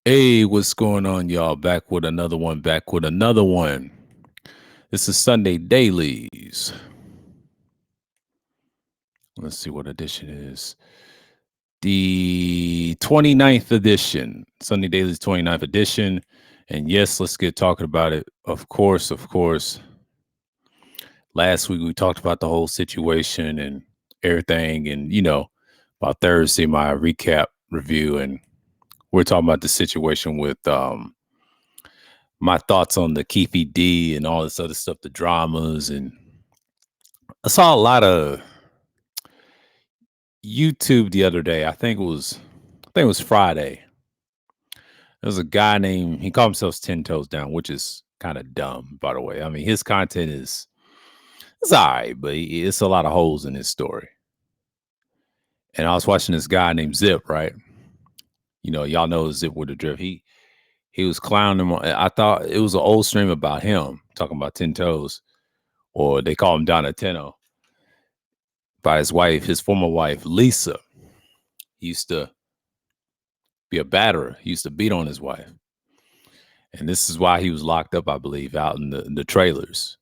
Hey, what's going on, y'all? Back with another one. Back with another one. This is Sunday Dailies. Let's see what edition it is. The 29th edition. Sunday Dailies 29th edition. And yes, let's get talking about it. Of course. Last week we talked about the whole situation and everything. And, about Thursday, my recap review. And we're talking about the situation with my thoughts on the Keefy D and all this other stuff, the dramas, and I saw a lot of YouTube the other day. I think it was Friday. There was a guy named he called himself 10 Toes Down, which is kind of dumb, by the way. I mean, his content is it's all right, but it's a lot of holes in his story. And I was watching this guy named Zip, right? Y'all know Zip with the drip. He was clowning him. I thought it was an old stream about him talking about 10 toes, or they call him Donatello by his wife, his former wife, Lisa. He used to be a batterer. He used to beat on his wife. And this is why he was locked up, I believe, out in the trailers.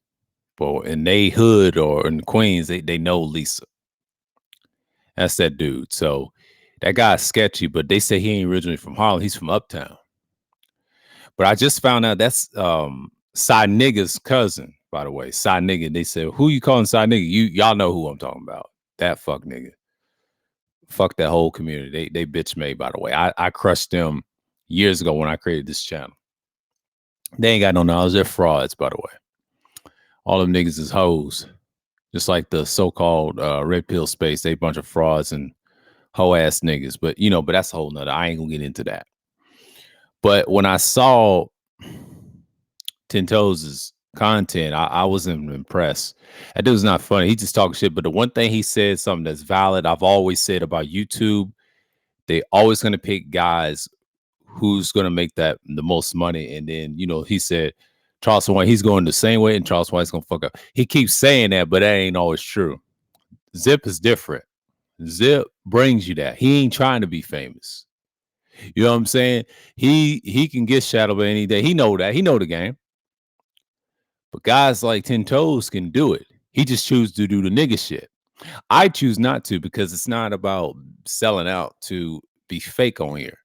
But in they hood or in Queens, they know Lisa. That's that dude. So that guy's sketchy, but they say he ain't originally from Harlem. He's from Uptown. But I just found out that's Side Nigga's cousin, by the way. Side Nigga. They said, who you calling Side Nigga? Y'all know who I'm talking about. That fuck nigga. Fuck that whole community. They bitch made, by the way. I crushed them years ago when I created this channel. They ain't got no knowledge. They're frauds, by the way. All them niggas is hoes. Just like the so-called red pill space. They a bunch of frauds and hoe ass niggas. But that's a whole nother. I ain't gonna get into that. But when I saw Ten Toes' content, I wasn't impressed. That dude's not funny. He just talking shit. But the one thing he said, something that's valid, I've always said about YouTube, they always gonna pick guys who's going to make that the most money. And then, he said Charleston White, he's going the same way, and Charleston White's going to fuck up. He keeps saying that, but that ain't always true. Zip is different. Zip brings you that. He ain't trying to be famous. You know what I'm saying? He can get shadowed any day. He know that. He know the game. But guys like 10 Toes can do it. He just chooses to do the nigga shit. I choose not to because it's not about selling out to be fake on here.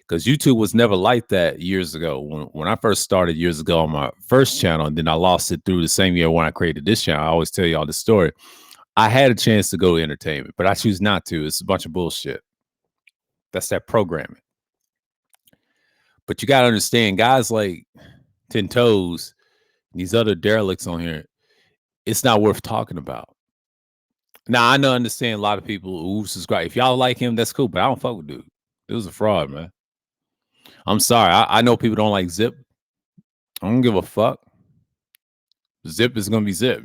Because YouTube was never like that years ago. When I first started years ago on my first channel, and then I lost it through the same year when I created this channel. I always tell y'all this story. I had a chance to go to entertainment, but I choose not to. It's a bunch of bullshit. That's that programming. But you got to understand, guys like 10 Toes, these other derelicts on here, it's not worth talking about. Now, I know, understand a lot of people who subscribe. If y'all like him, that's cool, but I don't fuck with dude. It was a fraud, man. I'm sorry. I know people don't like Zip. I don't give a fuck. Zip is gonna be Zip.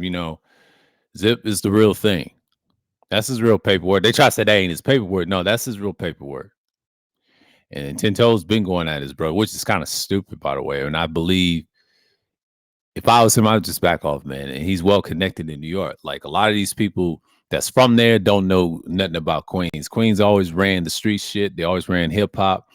Zip is the real thing. That's his real paperwork. They try to say that ain't his paperwork. No, that's his real paperwork. And 10 Toes been going at his bro, which is kind of stupid, by the way. And I believe if I was him, I'd just back off, man. And he's well connected in New York. Like a lot of these people that's from there don't know nothing about Queens. Queens always ran the street shit. They always ran hip hop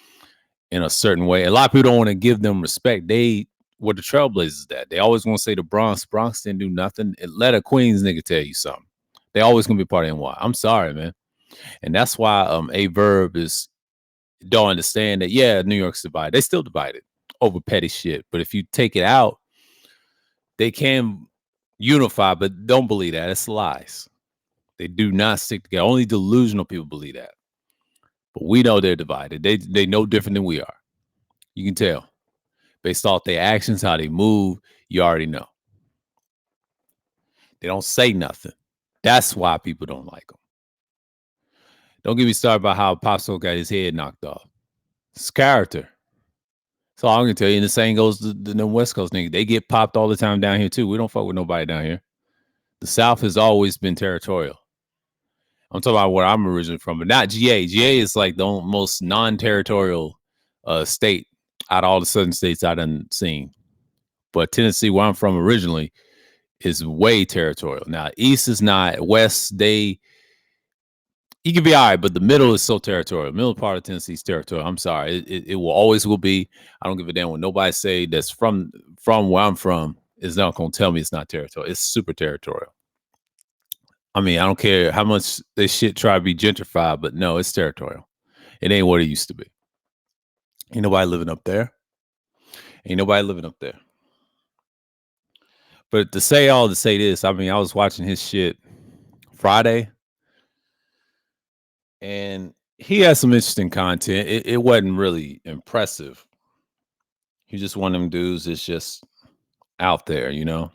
in a certain way. A lot of people don't want to give them respect. They were the trailblazers that. They always want to say the Bronx. Bronx didn't do nothing. Let a Queens nigga tell you something. They always gonna be part of NY. I'm sorry, man. And that's why a verb is don't understand that, yeah, New York's divided. They still divided over petty shit. But if you take it out, they can unify, but don't believe that. It's lies. They do not stick together. Only delusional people believe that. But we know they're divided. They know different than we are. You can tell. Based off their actions, how they move, you already know. They don't say nothing. That's why people don't like them. Don't get me started about how Pop Smoke got his head knocked off. It's character. So I'm gonna tell you, and the same goes to the West Coast niggas. They get popped all the time down here too. We don't fuck with nobody down here. The South has always been territorial. I'm talking about where I'm originally from, but not GA. GA is like the most non-territorial state out of all the southern states I done seen. But Tennessee, where I'm from originally, is way territorial. Now, East is not. West, they You can be all right, but the middle is so territorial. Middle part of Tennessee is territorial. I'm sorry. It will always will be. I don't give a damn what nobody say that's from where I'm from is not gonna tell me it's not territorial. It's super territorial. I mean, I don't care how much this shit try to be gentrified, but no, it's territorial. It ain't what it used to be. Ain't nobody living up there. Ain't nobody living up there. But to say this, I mean, I was watching his shit Friday, and he has some interesting content. It wasn't really impressive. He's just one of them dudes that's just out there, you know.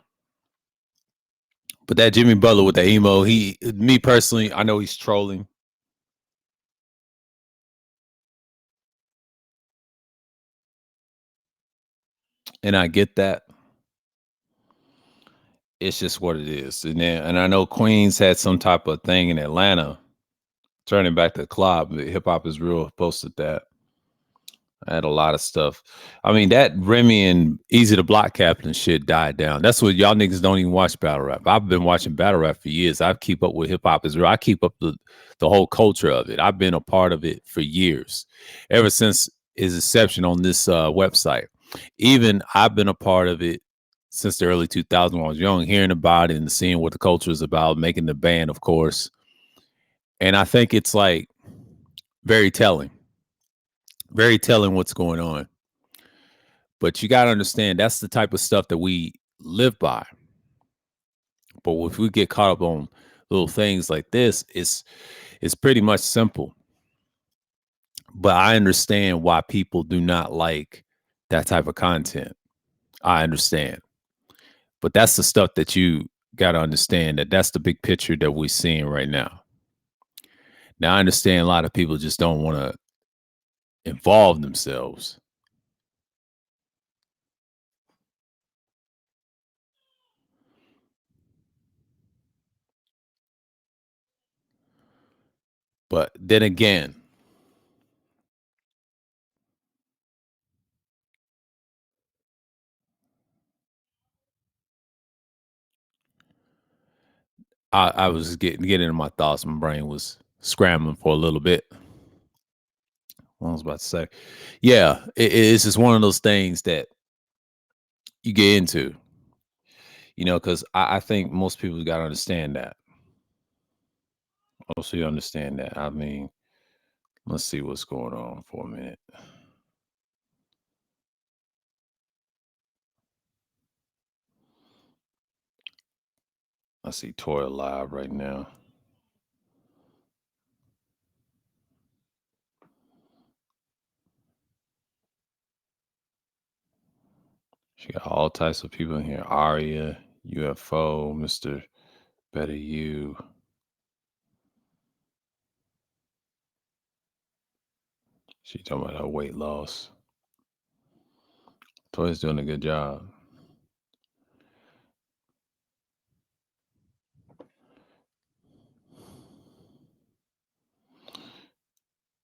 But that Jimmy Butler with the emo, me personally, I know he's trolling, and I get that. It's just what it is. And I know Queens had some type of thing in Atlanta, turning back the clock. Hip hop is real posted that. I had a lot of stuff. I mean, that Remy and Easy to Block Captain shit died down. That's what y'all niggas don't even watch battle rap. I've been watching battle rap for years. I keep up with hip hop as real. I keep up the whole culture of it. I've been a part of it for years, ever since its inception on this website. Even I've been a part of it since the early 2000s when I was young, hearing about it and seeing what the culture is about, making the band, of course. And I think it's like very telling, very telling what's going on. But you got to understand that's the type of stuff that we live by. But if we get caught up on little things like this, it's pretty much simple. But I understand why people do not like that type of content. I understand. But that's the stuff that you got to understand that that's the big picture that we're seeing right now. Now I understand a lot of people just don't want to involve themselves. But then again, I was getting into my thoughts. My brain was scrambling for a little bit. What I was about to say, yeah, it's just one of those things that you get into, because I think most people got to understand that. Most people understand that. I mean, let's see what's going on for a minute. I see Toya live right now. She got all types of people in here. Aria, UFO, Mr. Better You. She talking about her weight loss. Toya's doing a good job.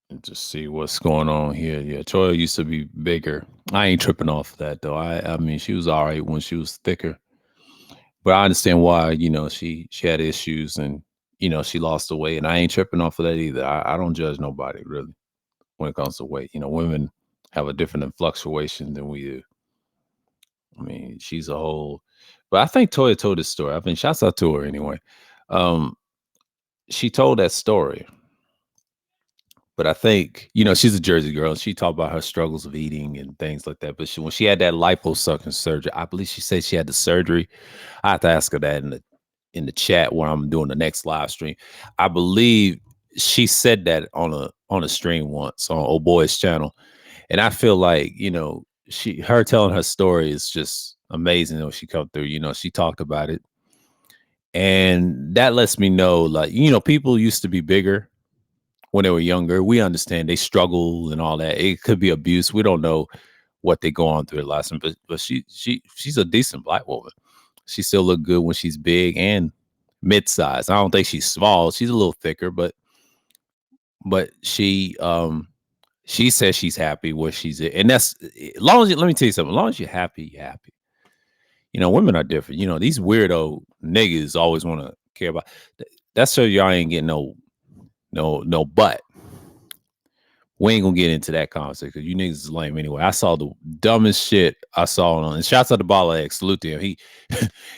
And just see what's going on here. Yeah, Toya used to be bigger. I ain't tripping off that though. I mean, she was all right when she was thicker, but I understand why. She had issues and she lost the weight, and I ain't tripping off of that either. I don't judge nobody really when it comes to weight. Women have a different fluctuation than we do. I mean, she's a whole. But I think Toya told this story. I mean, shouts out to her anyway. Um, she told that story. But I think, she's a Jersey girl. And she talked about her struggles of eating and things like that. But when she had that liposuction surgery, I believe she said she had the surgery. I have to ask her that in the chat where I'm doing the next live stream. I believe she said that on a stream once on Oh Boy's channel. And I feel like, her telling her story is just amazing when she come through. She talked about it. And that lets me know, like, people used to be bigger when they were younger. We understand they struggle and all that. It could be abuse. We don't know what they go on through their lives, but she's a decent black woman. She still look good when she's big and mid-sized. I don't think she's small. She's a little thicker, but she says she's happy where she's at. And that's long as let me tell you something, as long as you're happy, you're happy. Women are different. These weirdo niggas always want to care about that. So y'all ain't getting No, but we ain't gonna get into that conversation because you niggas is lame anyway. I saw the dumbest shit I saw on. And shouts out to Bala X. Salute to him.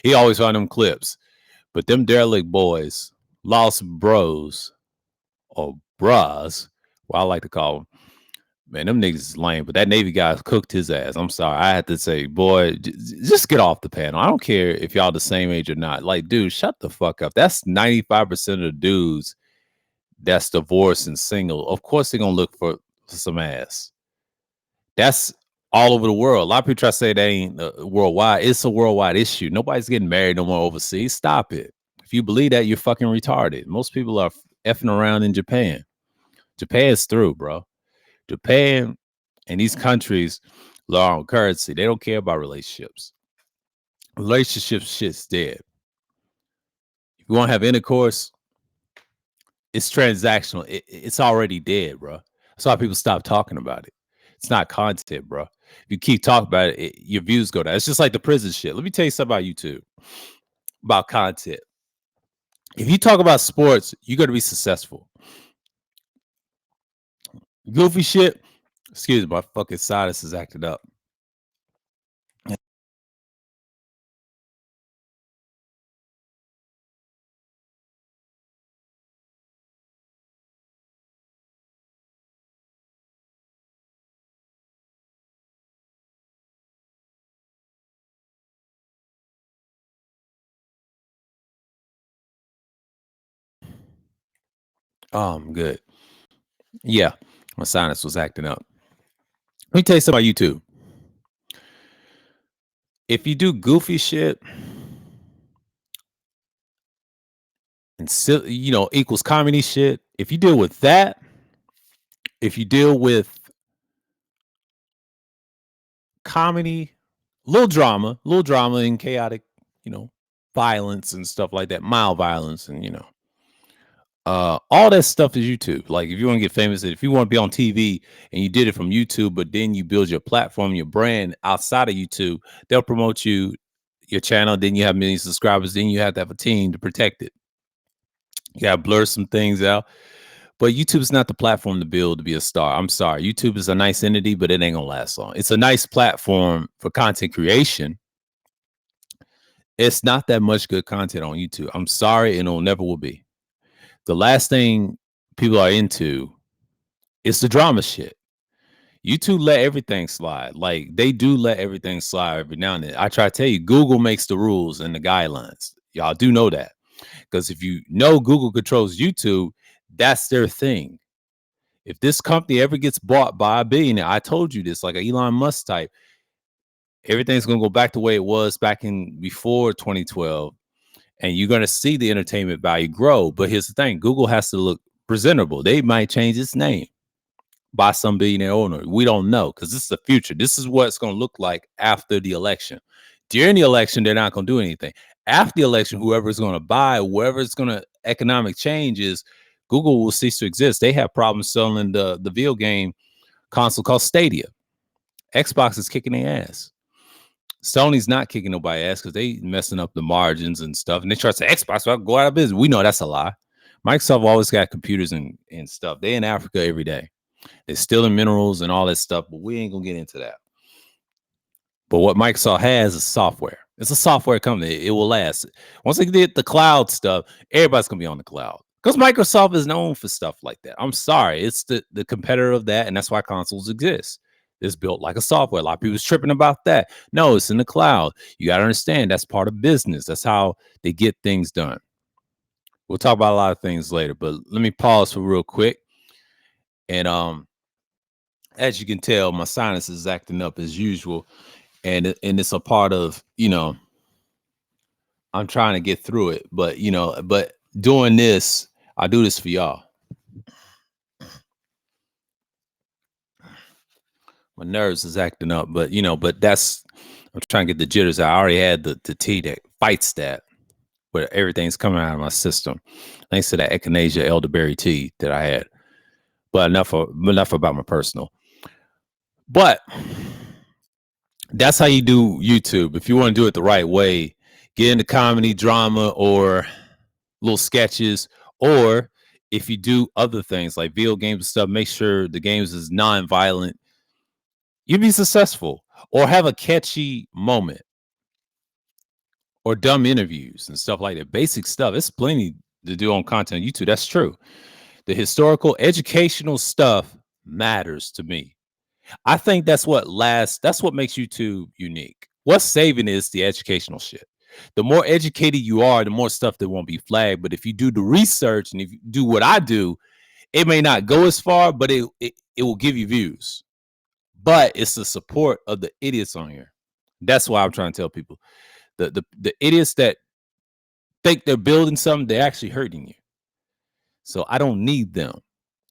He always found them clips. But them derelict boys, lost bros or bras, what I like to call them. Man, them niggas is lame. But that Navy guy cooked his ass. I'm sorry. I had to say, boy, just get off the panel. I don't care if y'all the same age or not. Like, dude, shut the fuck up. That's 95% of the dudes that's divorced and single. Of course they're gonna look for some ass. That's all over the world. A lot of people try to say that ain't worldwide. It's a worldwide issue. Nobody's getting married no more overseas. Stop it. If you believe that, you're fucking retarded. Most people are effing around in Japan. Japan's through, bro. Japan and these countries law on currency. They don't care about relationships. Relationship shit's dead. If you want to have intercourse, it's transactional. It's already dead, bro. That's why people stop talking about it. It's not content, bro. If you keep talking about it, your views go down. It's just like the prison shit. Let me tell you something about YouTube, about content. If you talk about sports, you're going to be successful. Goofy shit. Excuse me, my fucking sinus is acting up. Oh, I'm good. Yeah, my sinus was acting up. Let me tell you something about YouTube. If you do goofy shit and equals comedy shit, if you deal with that, if you deal with comedy, little drama and chaotic, violence and stuff like that, mild violence and all that stuff is YouTube. Like if you want to get famous, if you want to be on TV and you did it from YouTube, but then you build your platform, your brand outside of YouTube, they'll promote your channel. Then you have millions of subscribers. Then you have to have a team to protect it. You got to blur some things out. But YouTube is not the platform to build to be a star. I'm sorry. YouTube is a nice entity, but it ain't gonna last long. It's a nice platform for content creation. It's not that much good content on YouTube. I'm sorry, and it'll never will be. The last thing people are into is the drama shit. YouTube let everything slide. Like they do let everything slide every now and then. I try to tell you, Google makes the rules and the guidelines. Y'all do know that. Because if you know Google controls YouTube, that's their thing. If this company ever gets bought by a billionaire, I told you this, like an Elon Musk type, everything's going to go back the way it was back in before 2012. And you're going to see the entertainment value grow. But here's the thing, Google has to look presentable. They might change its name by some billionaire owner. We don't know because this is the future. This is what it's going to look like after the election. During the election, they're not going to do anything. After the election, whoever's going to buy, whoever it's going to economic changes, Google will cease to exist. They have problems selling the video game console called Stadia. Xbox is kicking their ass. Sony's not kicking nobody ass because they messing up the margins and stuff. And they try to say Xbox will go out of business. We know that's a lie. Microsoft always got computers and stuff. They in Africa every day. They're stealing minerals and all that stuff, but we ain't gonna get into that. But what Microsoft has is software. It's a software company. It will last. Once they get the cloud stuff, everybody's gonna be on the cloud. Because Microsoft is known for stuff like that. I'm sorry. It's the competitor of that, and that's why consoles exist. It's built like a software. A lot of people's tripping about that. No, it's in the cloud. You got to understand that's part of business. That's how they get things done. We'll talk about a lot of things later, but let me pause for real quick. And as you can tell, my sinus is acting up as usual. And it's a part of, I'm trying to get through it. But, but doing this, I do this for y'all. My nerves is acting up, but but I'm trying to get the jitters out. I already had the tea that fights that, where everything's coming out of my system. Thanks to that echinacea elderberry tea that I had. But enough about my personal. But that's how you do YouTube. If you want to do it the right way, get into comedy, drama, or little sketches, or if you do other things like video games and stuff, make sure the games is non-violent, you'll be successful. Or have a catchy moment or dumb interviews and stuff like that. Basic stuff. It's plenty to do on content on YouTube. That's true. The historical, educational stuff matters to me. I think that's what lasts. That's what makes YouTube unique. What's saving is the educational shit. The more educated you are, the more stuff that won't be flagged. But if you do the research and if you do what I do, it may not go as far, but it will give you views. But it's the support of the idiots on here. That's why I'm trying to tell people. The idiots that think they're building something, they're actually hurting you. So I don't need them.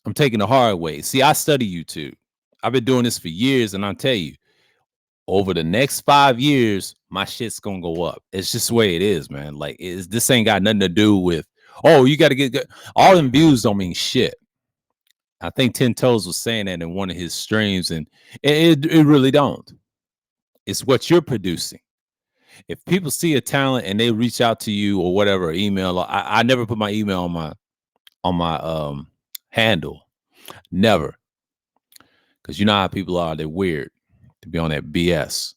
I'm taking the hard way. See, I study YouTube. I've been doing this for years, and I'll tell you, over the next 5 years, my shit's gonna go up. It's just the way it is, man. Like, this ain't got nothing to do with, oh, you got to get good. All them views don't mean shit. I think 10 Toes was saying that in one of his streams, and it really don't. It's what you're producing. If people see a talent and they reach out to you or whatever, email, I never put my email on my handle. Never. Because you know how people are, they're weird to be on that BS.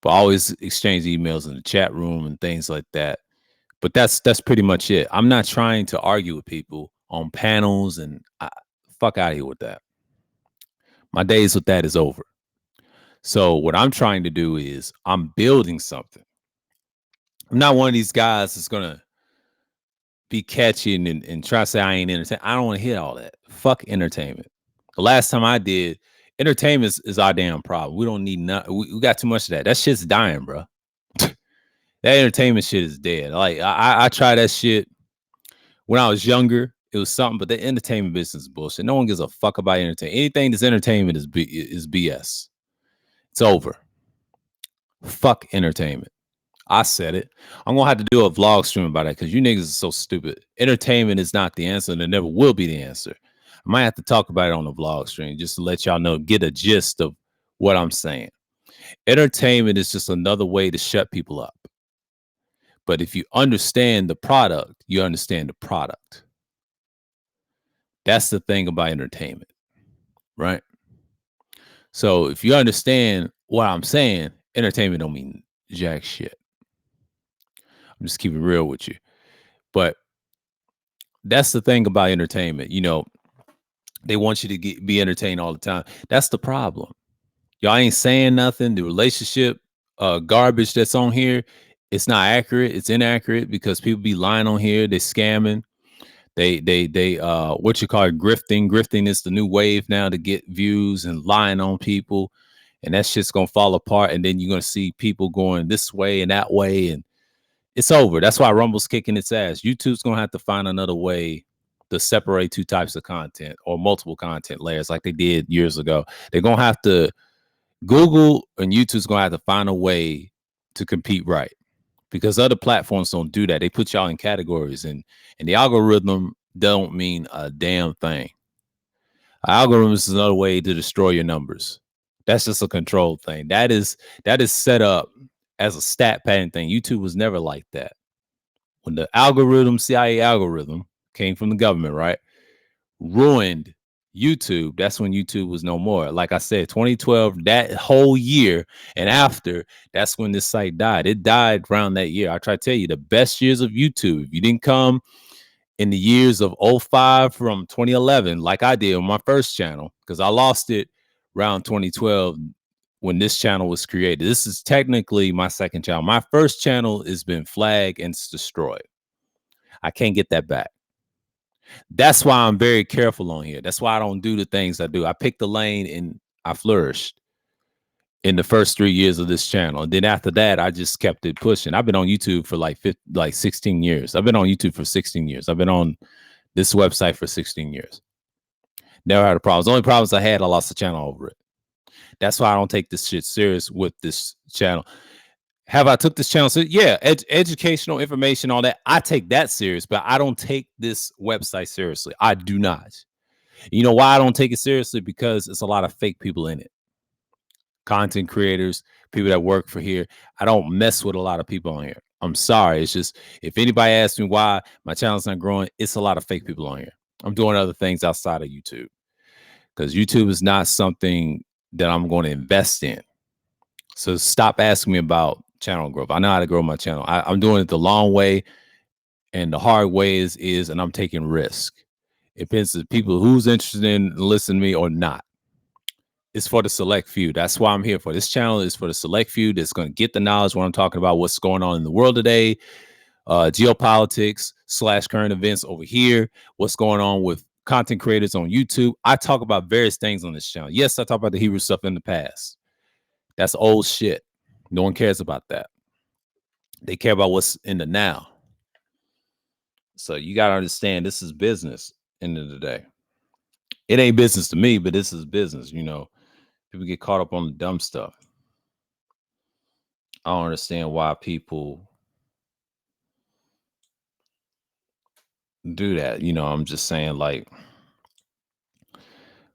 But I always exchange emails in the chat room and things like that. But that's pretty much it. I'm not trying to argue with people on panels, and fuck out of here with that. My days with that is over. So what I'm trying to do is I'm building something. I'm not one of these guys that's gonna be catchy and try to say I ain't entertained. I don't want to hear all that. Fuck entertainment. The last time I did, entertainment is our damn problem. We don't need nothing. We got too much of that. That shit's dying, bro. That entertainment shit is dead. Like I tried that shit when I was younger. It was something, but the entertainment business is bullshit. No one gives a fuck about entertainment. Anything that's entertainment is BS. It's over. Fuck entertainment. I said it. I'm gonna have to do a vlog stream about that because you niggas are so stupid. Entertainment is not the answer, and it never will be the answer. I might have to talk about it on the vlog stream just to let y'all know, get a gist of what I'm saying. Entertainment is just another way to shut people up. But if you understand the product, you understand the product. That's the thing about entertainment, right? So if you understand what I'm saying, entertainment don't mean jack shit. I'm just keeping it real with you. But that's the thing about entertainment. You know, they want you to be entertained all the time. That's the problem. Y'all ain't saying nothing. The relationship garbage that's on here, it's not accurate. It's inaccurate because people be lying on here. They're scamming. They what you call it, grifting. Grifting is the new wave now to get views and lying on people. And that shit's gonna fall apart. And then you're gonna see people going this way and that way. And it's over. That's why Rumble's kicking its ass. YouTube's gonna have to find another way to separate two types of content or multiple content layers like they did years ago. They're gonna have to, Google and YouTube's gonna have to find a way to compete right, because other platforms don't do that. They put y'all in categories, and the algorithm don't mean a damn thing. An algorithm is another way to destroy your numbers. That's just a control thing. That is set up as a stat pattern thing. YouTube was never like that. When the algorithm, CIA algorithm, came from the government, right, ruined YouTube, that's when YouTube was no more. Like I said, 2012, that whole year and after, that's when this site died. It died around that year. I try to tell you, the best years of YouTube, if you didn't come in the years of 05 from 2011, like I did on my first channel, because I lost it around 2012 when this channel was created. This is technically my second channel. My first channel has been flagged and destroyed. I can't get that back. That's why I'm very careful on here. That's why I don't do the things I do. I picked the lane and I flourished in the first 3 years of this channel. And then after that, I just kept it pushing. I've been on YouTube for like 16 years. I've been on YouTube for 16 years. I've been on this website for 16 years. Never had a problem. The only problems I had, I lost the channel over it. That's why I don't take this shit serious with this channel. Have I took this channel? So yeah, educational information, all that. I take that serious, but I don't take this website seriously. I do not. You know why I don't take it seriously? Because it's a lot of fake people in it. Content creators, people that work for here. I don't mess with a lot of people on here. I'm sorry. It's just, if anybody asks me why my channel's not growing, it's a lot of fake people on here. I'm doing other things outside of YouTube because YouTube is not something that I'm going to invest in. So stop asking me about channel growth. I know how to grow my channel. I'm doing it the long way, and the hard way is, and I'm taking risk. It depends on people who's interested in listening to me or not. It's for the select few. That's why I'm here for. This channel is for the select few that's going to get the knowledge when I'm talking about what's going on in the world today, geopolitics / current events over here, what's going on with content creators on YouTube. I talk about various things on this channel. Yes, I talk about the Hebrew stuff in the past. That's old shit. No one cares about that. They care about what's in the now. So you got to understand this is business end of the day. It ain't business to me, but this is business. You know, people get caught up on the dumb stuff. I don't understand why people do that. You know, I'm just saying, like,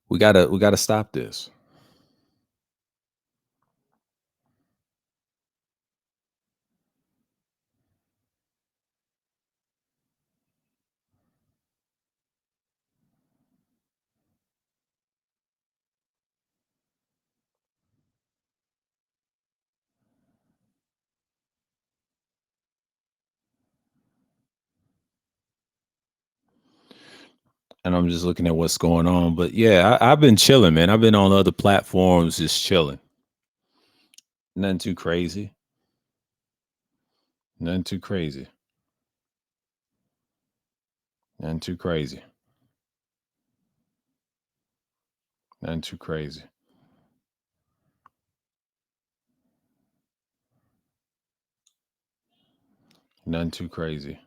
we gotta stop this. And I'm just looking at what's going on. But yeah, I've been chilling, man. I've been on other platforms just chilling. Nothing too crazy. Nothing too crazy. Nothing too crazy. Nothing too crazy. Nothing too crazy.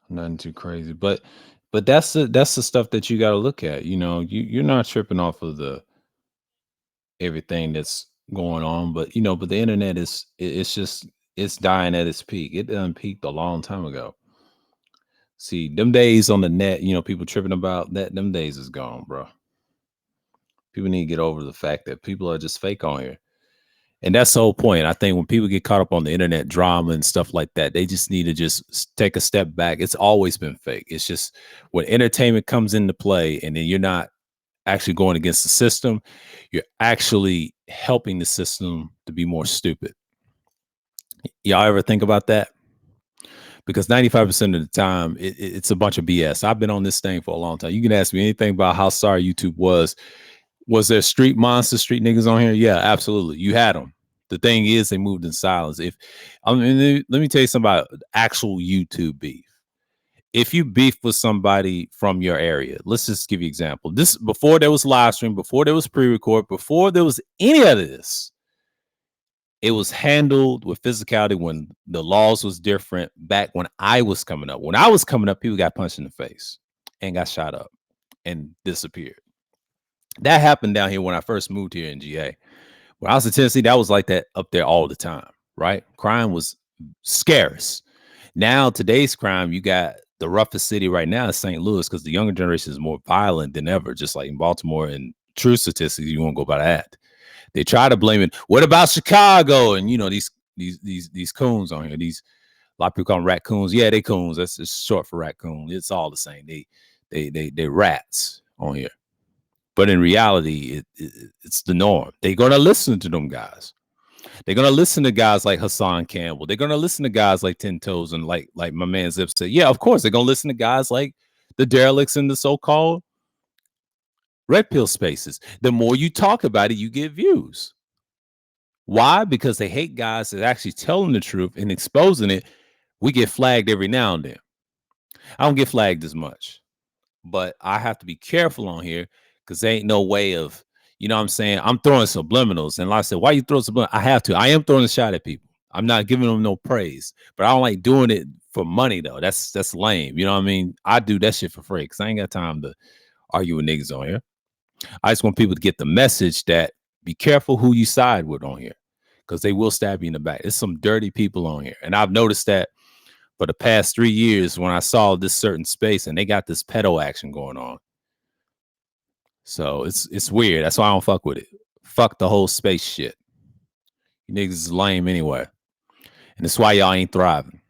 Nothing too crazy. But that's the stuff that you gotta look at. You know, you're not tripping off of the everything that's going on, but you know, but the internet it's just it's dying at its peak. It done peaked a long time ago. See, them days on the net, you know, people tripping about that, them days is gone, bro. People need to get over the fact that people are just fake on here. And that's the whole point. I think when people get caught up on the internet drama and stuff like that, they just need to just take a step back. It's always been fake. It's just when entertainment comes into play and then you're not actually going against the system, you're actually helping the system to be more stupid. Y'all ever think about that? Because 95% of the time, it's a bunch of BS. I've been on this thing for a long time. You can ask me anything about how sorry YouTube was. Was there street monsters, street niggas on here? Yeah, absolutely. You had them. The thing is, they moved in silence. If I mean, let me tell you something about actual YouTube beef. If you beef with somebody from your area, let's just give you an example. This before there was live stream, before there was pre-record, before there was any of this, it was handled with physicality when the laws was different back when I was coming up. When I was coming up, people got punched in the face and got shot up and disappeared. That happened down here when I first moved here in GA. When I was in Tennessee, that was like that up there all the time, right? Crime was scarce. Now, today's crime, you got the roughest city right now is St. Louis because the younger generation is more violent than ever, just like in Baltimore. And true statistics, you won't go by that. They try to blame it. What about Chicago? And you know these coons on here. These a lot of people call them raccoons. Yeah, they coons. That's just short for raccoon. It's all the same. They rats on here. But in reality, it's the norm. They're gonna listen to them guys. They're gonna listen to guys like Hassan Campbell. They're gonna listen to guys like Ten Toes and like my man Zip said. Yeah, of course they're gonna listen to guys like the derelicts in the so-called red pill spaces. The more you talk about it, you get views. Why? Because they hate guys that actually telling the truth and exposing it. We get flagged every now and then. I don't get flagged as much, but I have to be careful on here because there ain't no way of, you know what I'm saying? I'm throwing subliminals. And like I said, why you throw subliminals? I have to. I am throwing a shot at people. I'm not giving them no praise, but I don't like doing it for money though. That's lame. You know what I mean? I do that shit for free because I ain't got time to argue with niggas on here. I just want people to get the message that be careful who you side with on here because they will stab you in the back. There's some dirty people on here. And I've noticed that for the past 3 years when I saw this certain space and they got this pedo action going on. So it's weird. That's why I don't fuck with it. Fuck the whole space shit. You niggas is lame anyway. And that's why y'all ain't thriving.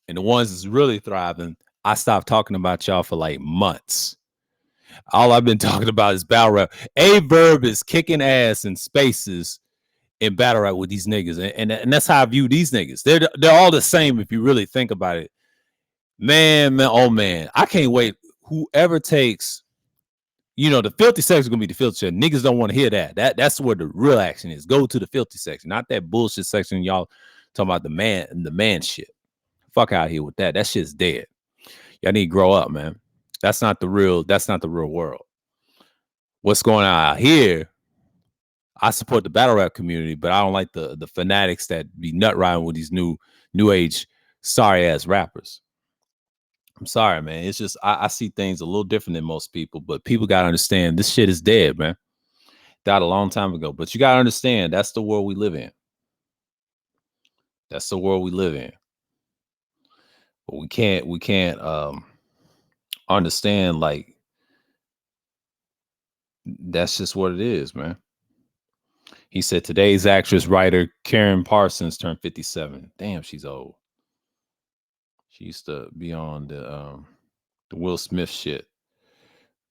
And the ones that's really thriving, I stopped talking about y'all for like months. All I've been talking about is battle rap. A-Verb is kicking ass in spaces in battle rap with these niggas. And that's how I view these niggas. They're all the same if you really think about it. Man, oh man. I can't wait. Whoever takes, the filthy section is gonna be the filthy section. Niggas don't want to hear that. That's where the real action is. Go to the filthy section, not that bullshit section y'all talking about the man shit. Fuck out here with that. That shit's dead. Y'all need to grow up, man. That's not the real world. What's going on out here? I support the battle rap community, but I don't like the fanatics that be nut riding with these new age sorry ass rappers. I'm sorry, man. It's just I see things a little different than most people, but people gotta understand this shit is dead, man. Died a long time ago. But you gotta understand that's the world we live in. That's the world we live in. But we can't understand, like, that's just what it is, man. He said today's actress writer Karen Parsons turned 57. Damn, she's old. She used to be on the Will Smith shit,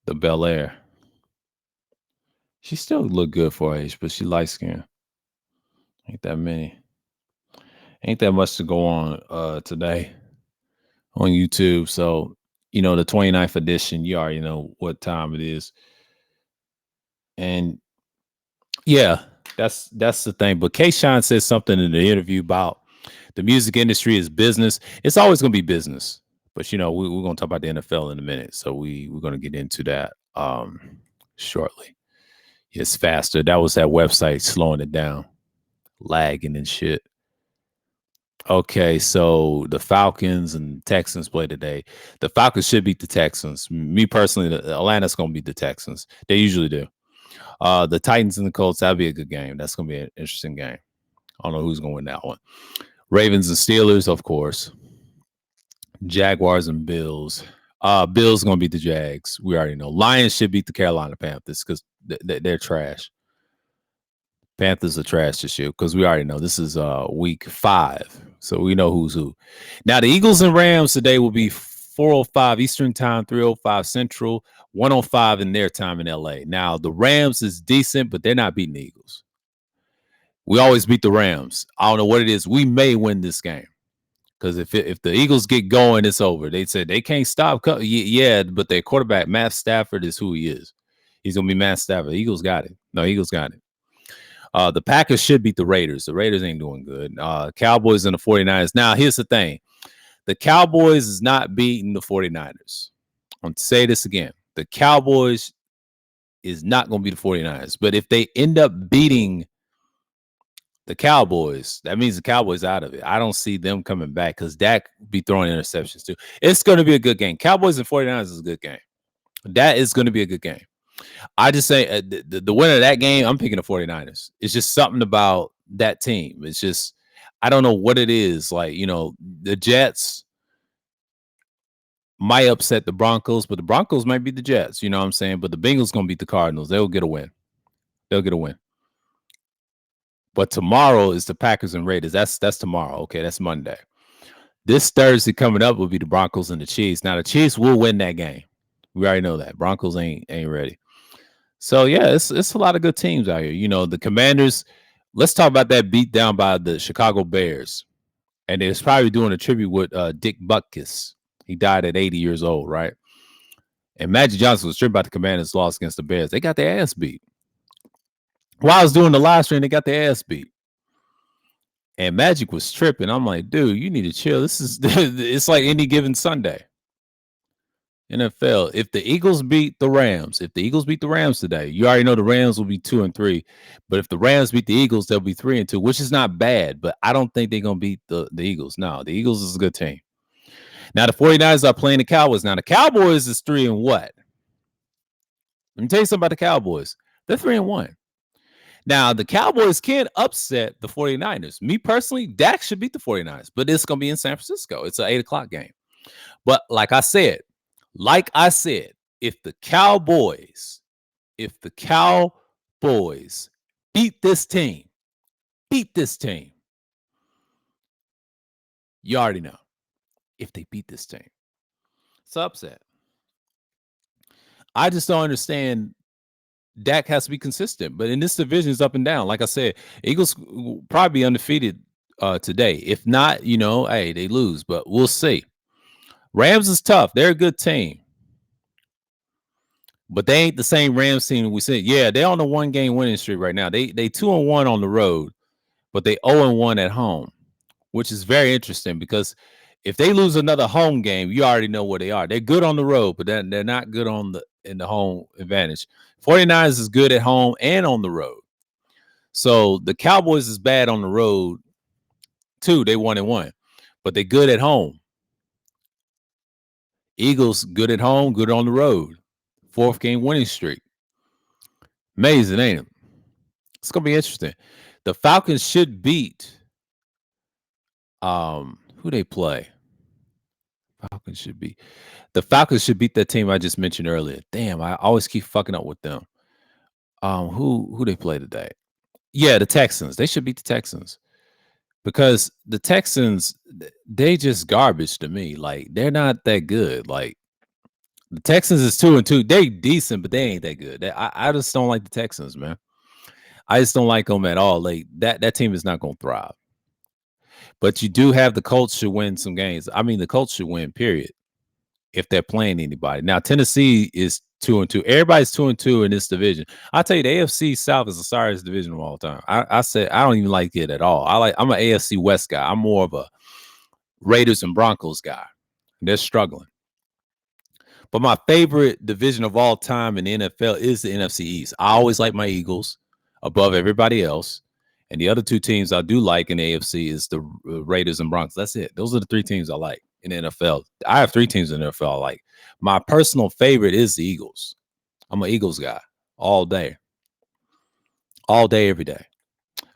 the Bel Air. She still look good for her age, but she light skinned. Ain't that many. Ain't that much to go on today on YouTube. So, the 29th edition, you already know what time it is. And yeah, that's the thing. But K-Shine said something in the interview about the music industry is business. It's always going to be business. But, we're going to talk about the NFL in a minute. So we're going to get into that shortly. It's faster. That was that website slowing it down, lagging and shit. Okay, so the Falcons and Texans play today. The Falcons should beat the Texans. Me personally, Atlanta's going to beat the Texans. They usually do. The Titans and the Colts, that'll be a good game. That's going to be an interesting game. I don't know who's going to win that one. Ravens and Steelers, of course. Jaguars and Bills. Bills going to beat the Jags. We already know. Lions should beat the Carolina Panthers because they're trash. Panthers are trash this year because we already know this is week 5. So we know who's who. Now, the Eagles and Rams today will be 4:05 Eastern time, 3:05 Central, 1:05 in their time in LA. Now, the Rams is decent, but they're not beating the Eagles. We always beat the Rams. I don't know what it is. We may win this game because if the Eagles get going, it's over. They said they can't stop. Yeah, but their quarterback, Matt Stafford, is who he is. He's going to be Matt Stafford. The Eagles got it. No, Eagles got it. The Packers should beat the Raiders. The Raiders ain't doing good. Cowboys and the 49ers. Now, here's the thing. The Cowboys is not beating the 49ers. I'm going to say this again. The Cowboys is not going to be the 49ers. But if they end up beating the Cowboys, that means the Cowboys out of it. I don't see them coming back because Dak be throwing interceptions too. It's going to be a good game. Cowboys and 49ers is a good game. That is going to be a good game. I just say the winner of that game, I'm picking the 49ers. It's just something about that team. It's just, I don't know what it is. Like, the Jets might upset the Broncos, but the Broncos might beat the Jets. You know what I'm saying? But the Bengals going to beat the Cardinals. They'll get a win. But tomorrow is the Packers and Raiders. That's tomorrow. Okay, that's Monday. This Thursday coming up will be the Broncos and the Chiefs. Now, the Chiefs will win that game. We already know that. Broncos ain't ready. So, yeah, it's a lot of good teams out here. The Commanders, let's talk about that beat down by the Chicago Bears. And it's probably doing a tribute with Dick Butkus. He died at 80 years old, right? And Magic Johnson was tripping about the Commanders' loss against the Bears. They got their ass beat. While I was doing the live stream, they got their ass beat. And Magic was tripping. I'm like, dude, you need to chill. It's like any given Sunday. NFL, if the Eagles beat the Rams today, you already know the Rams will be 2-3. But if the Rams beat the Eagles, they'll be 3-2, which is not bad. But I don't think they're going to beat the Eagles. No, the Eagles is a good team. Now, the 49ers are playing the Cowboys. Now, the Cowboys is 3-1. Let me tell you something about the Cowboys. They're 3-1. Now, the Cowboys can upset the 49ers. Me personally, Dak should beat the 49ers, but it's going to be in San Francisco. It's an 8 o'clock game. But like I said, if the Cowboys beat this team, you already know. If they beat this team, it's upset. I just don't understand. Dak has to be consistent, but in this division, it's up and down. Like I said, Eagles will probably be undefeated today. If not, hey, they lose, but we'll see. Rams is tough. They're a good team, but they ain't the same Rams team we said. Yeah, they're on a 1-game winning streak right now. They 2-1 on the road, but they 0-1 at home, which is very interesting because if they lose another home game, you already know where they are. They're good on the road, but they're not good in the home advantage. 49ers is good at home and on the road. So the Cowboys is bad on the road too. They 1-1, but they're good at home. Eagles good at home, good on the road. 4th-game winning streak. Amazing, ain't it? It's gonna be interesting. The Falcons should beat who they play. The Falcons should beat that team I just mentioned earlier. Damn, I always keep fucking up with them. Who they play today? Yeah, the Texans. They should beat the Texans because the Texans, they just garbage to me. Like, they're not that good. Like, the Texans is 2-2. They decent, but they ain't that good. I just don't like the Texans, man. I just don't like them at all. Like, that team is not going to thrive. But you do have the Colts should win some games. I mean, the Colts should win, period, if they're playing anybody. Now, Tennessee is 2-2. Everybody's 2-2 in this division. I'll tell you, the AFC South is the sorriest division of all time. I said I don't even like it at all. I'm an AFC West guy. I'm more of a Raiders and Broncos guy. They're struggling. But my favorite division of all time in the NFL is the NFC East. I always like my Eagles above everybody else. And the other two teams I do like in the AFC is the Raiders and Broncos. That's it. Those are the 3 teams I like in the NFL. I have 3 teams in the NFL I like. My personal favorite is the Eagles. I'm an Eagles guy all day. All day, every day.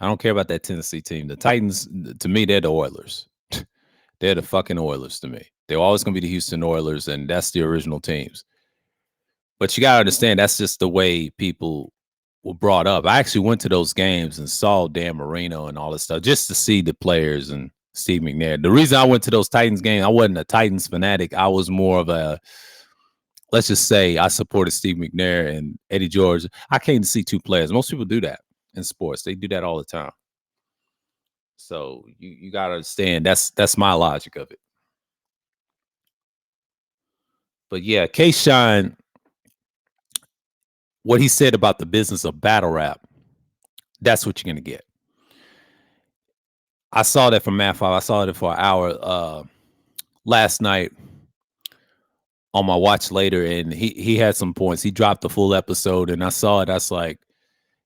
I don't care about that Tennessee team. The Titans, to me, they're the Oilers. They're the fucking Oilers to me. They're always going to be the Houston Oilers, and that's the original teams. But you got to understand, that's just the way people were brought up. I actually went to those games and saw Dan Marino and all this stuff just to see the players and Steve McNair. The reason I went to those Titans games, I wasn't a Titans fanatic. I was more of a, let's just say I supported Steve McNair and Eddie George. I came to see 2 players. Most people do that in sports. They do that all the time. So you got to understand, that's my logic of it. But yeah, K-Shine, what he said about the business of battle rap, that's what you're going to get. I saw that from Matt 5. I saw it for an hour last night on my watch later, and he had some points. He dropped the full episode, and I saw it. I was like,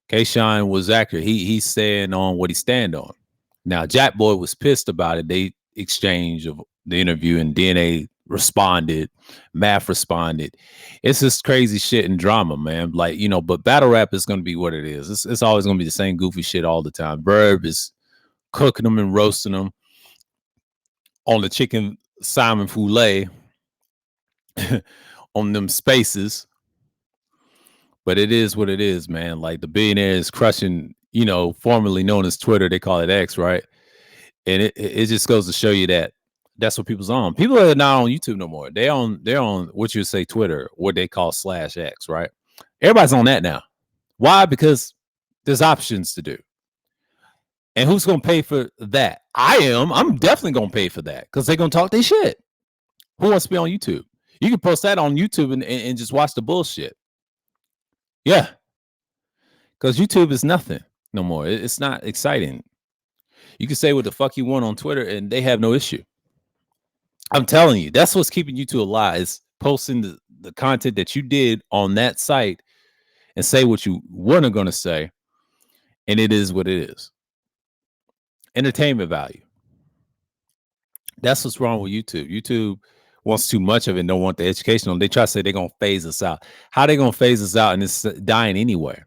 K-Shine was accurate. He's staying on what he stand on. Now, Jack Boy was pissed about it. They exchanged of the interview, and DNA responded. Math responded. It's just crazy shit and drama, man. Like, but battle rap is going to be what it is. It's always going to be the same goofy shit all the time. Verb is cooking them and roasting them on the chicken Simon Foulet on them spaces. But it is what it is, man. Like, the billionaire is crushing, formerly known as Twitter. They call it X, right? And it just goes to show you that that's what people's on. People are not on YouTube no more. They're on what you would say Twitter, what they call /X, right? Everybody's on that now. Why? Because there's options to do. And who's going to pay for that? I am. I'm definitely going to pay for that because they're going to talk their shit. Who wants to be on YouTube? You can post that on YouTube and just watch the bullshit. Yeah. Because YouTube is nothing no more. It's not exciting. You can say what the fuck you want on Twitter and they have no issue. I'm telling you, that's what's keeping YouTube alive, is posting the content that you did on that site and say what you weren't going to say. And it is what it is. Entertainment value. That's what's wrong with YouTube. YouTube wants too much of it and don't want the educational. They try to say they're going to phase us out. How they going to phase us out and it's dying anyway?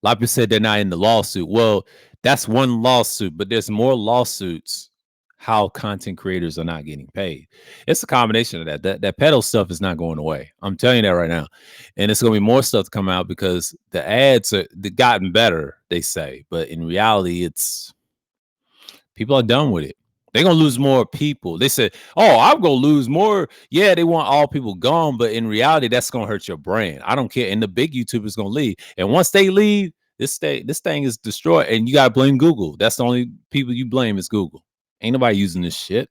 A lot of people said they're not in the lawsuit. Well, that's one lawsuit, but there's more lawsuits how content creators are not getting paid. It's a combination of that. That pedo stuff is not going away. I'm telling you that right now. And it's gonna be more stuff to come out because the ads are they've gotten better, they say, but in reality, it's people are done with it. They're gonna lose more people. They said, "Oh, I'm gonna lose more." Yeah, they want all people gone, but in reality, that's gonna hurt your brand. I don't care. And the big YouTubers gonna leave, and once they leave, this thing is destroyed. And you gotta blame Google. That's the only people you blame is Google. Ain't nobody using this shit.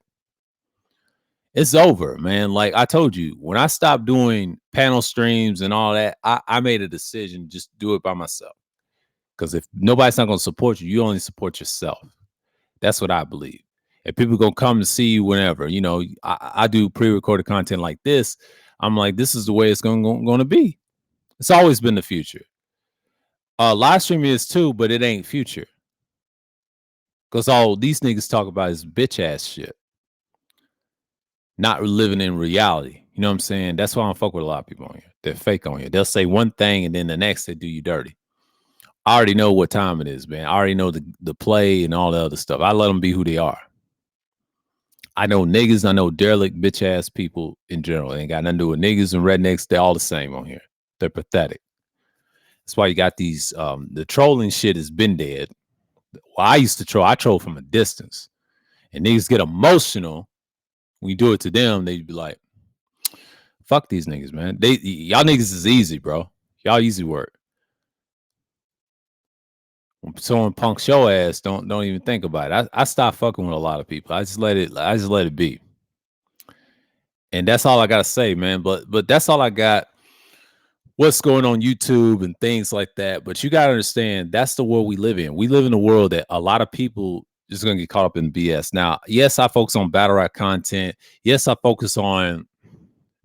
It's over, man. Like I told you, when I stopped doing panel streams and all that, I made a decision just do it by myself. Because if nobody's not gonna support you, you only support yourself. That's what I believe. And people gonna come to see you whenever. You know, I do pre-recorded content like this. I'm like, this is the way it's gonna be. It's always been the future. Live streaming is too, but it ain't future. Because all these niggas talk about is bitch ass shit. Not living in reality. You know what I'm saying? That's why I don't fuck with a lot of people on here. They're fake on here. They'll say one thing and then the next they do you dirty. I already know what time it is, man. I already know the play and all the other stuff. I let them be who they are. I know niggas, I know derelict bitch ass people in general. They ain't got nothing to do with niggas and rednecks. They're all the same on here. They're pathetic. That's why you got these the trolling shit has been dead. Well, I used to troll, I troll from a distance. And niggas get emotional when you do it to them, they'd be like, fuck these niggas, man. Y'all niggas is easy, bro. Y'all easy work. When someone punks your ass, don't even think about it. I stopped fucking with a lot of people. I just let it be. And that's all I gotta say, man. But that's all I got. What's going on YouTube and things like that. But you gotta understand that's the world we live in. We live in a world that a lot of people just gonna get caught up in BS. Now, yes, I focus on battle rap content. Yes, I focus on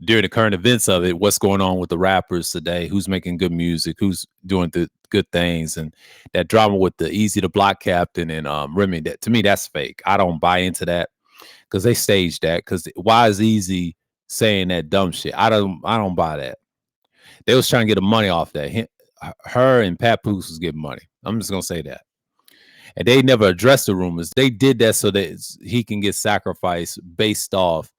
during the current events of it, what's going on with the rappers today, who's making good music, who's doing the good things, and that drama with the Easy to Block Captain and Remy. That to me, that's fake. I don't buy into that because they staged that. Because why is Easy saying that dumb shit? I don't buy that. They was trying to get the money off that. Her and Papoose was getting money. I'm just gonna say that. And they never addressed the rumors. They did that so that he can get sacrificed based off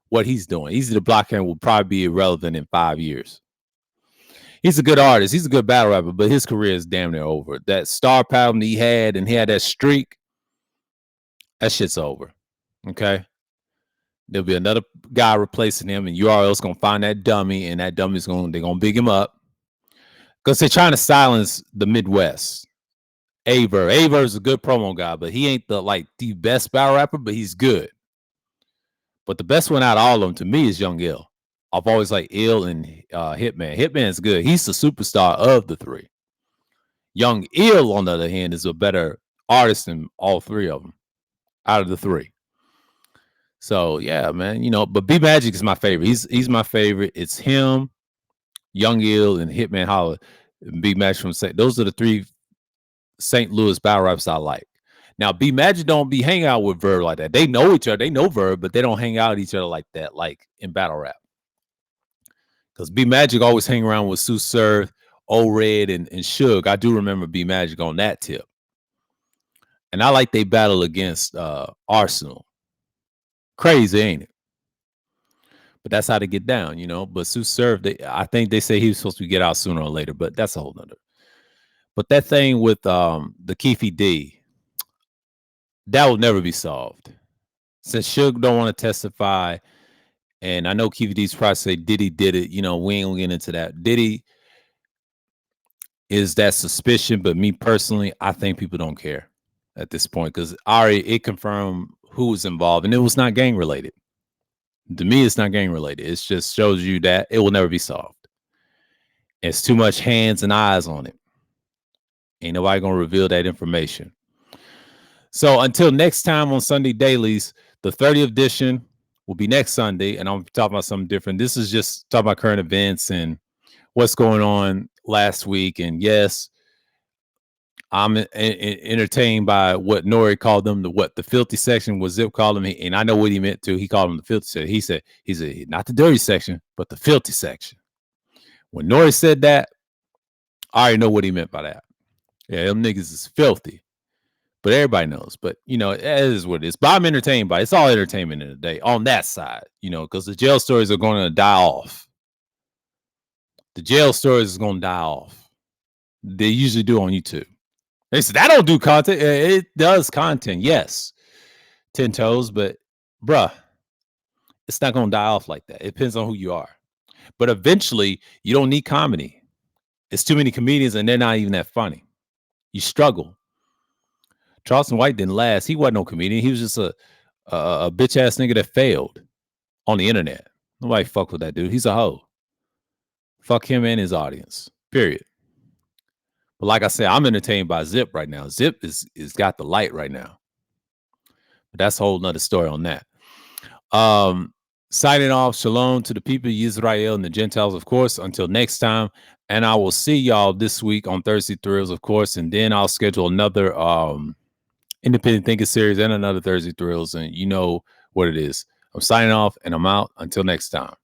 what he's doing. Easy to Block him will probably be irrelevant in 5 years. He's a good artist. He's a good battle rapper, but his career is damn near over. That star power he had and he had that streak, that shit's over. Okay? There'll be another guy replacing him, and URL's gonna find that dummy, and that dummy's they're gonna big him up. Because they're trying to silence the Midwest. Aver is a good promo guy, but he ain't the best battle rapper, but he's good. But the best one out of all of them to me is Young Ill. I've always liked Ill and Hitman. Hitman's good. He's the superstar of the three. Young Ill, on the other hand, is a better artist than all three of them out of the three. So yeah, man, you know, but B Magic is my favorite. He's my favorite. It's him, Young Ill, and Hitman Holla. B Magic from St. Those are the three St. Louis battle raps I like. Now, B Magic don't be hanging out with Verb like that. They know each other. They know Verb, but they don't hang out with each other like that, like in battle rap. Because B Magic always hang around with Sue Surf, O-Red, and Suge. I do remember B Magic on that tip. And I like they battle against Arsenal. Crazy, ain't it? But that's how they get down, you know. But Sue Surf, I think they say he was supposed to get out sooner or later, but that's a whole nother. But that thing with the Keefe D, that will never be solved. Since Suge don't want to testify, and I know Keefe D's probably say Diddy did it, you know, we ain't gonna get into that. Diddy is that suspicion, but me personally, I think people don't care at this point because it confirmed who was involved, and it was not gang related. To me, it's not gang related. It just shows you that it will never be solved. It's too much hands and eyes on it. Ain't nobody gonna reveal that information. So until next time on Sunday Dailies, the 30th edition will be next Sunday, and I'm talking about something different. This is just talking about current events and what's going on last week. And yes, I'm entertained by what Nori called them, the filthy section, what Zip called them, and I know what he meant to. He called them the filthy section. He said not the dirty section, but the filthy section. When Nori said that, I already know what he meant by that. Yeah, them niggas is filthy. But everybody knows. But it is what it is. But I'm entertained by it. It's all entertainment in the day on that side, because the jail stories are going to die off. The jail stories is going to die off. They usually do on YouTube. They said that don't do content. It does content, yes. 10 toes, but bruh, it's not going to die off like that. It depends on who you are. But eventually, you don't need comedy. It's too many comedians and they're not even that funny. You struggle. Charleston White didn't last. He wasn't no comedian. He was just a bitch ass nigga that failed on the internet. Nobody fuck with that dude. He's a hoe. Fuck him and his audience. Period. But like I said, I'm entertained by Zip right now. Zip is got the light right now. But that's a whole nother story on that. Signing off. Shalom to the people of Israel and the Gentiles, of course. Until next time. And I will see y'all this week on Thursday Thrills, of course. And then I'll schedule another Independent Thinking series and another Thursday Thrills. And you know what it is. I'm signing off and I'm out. Until next time.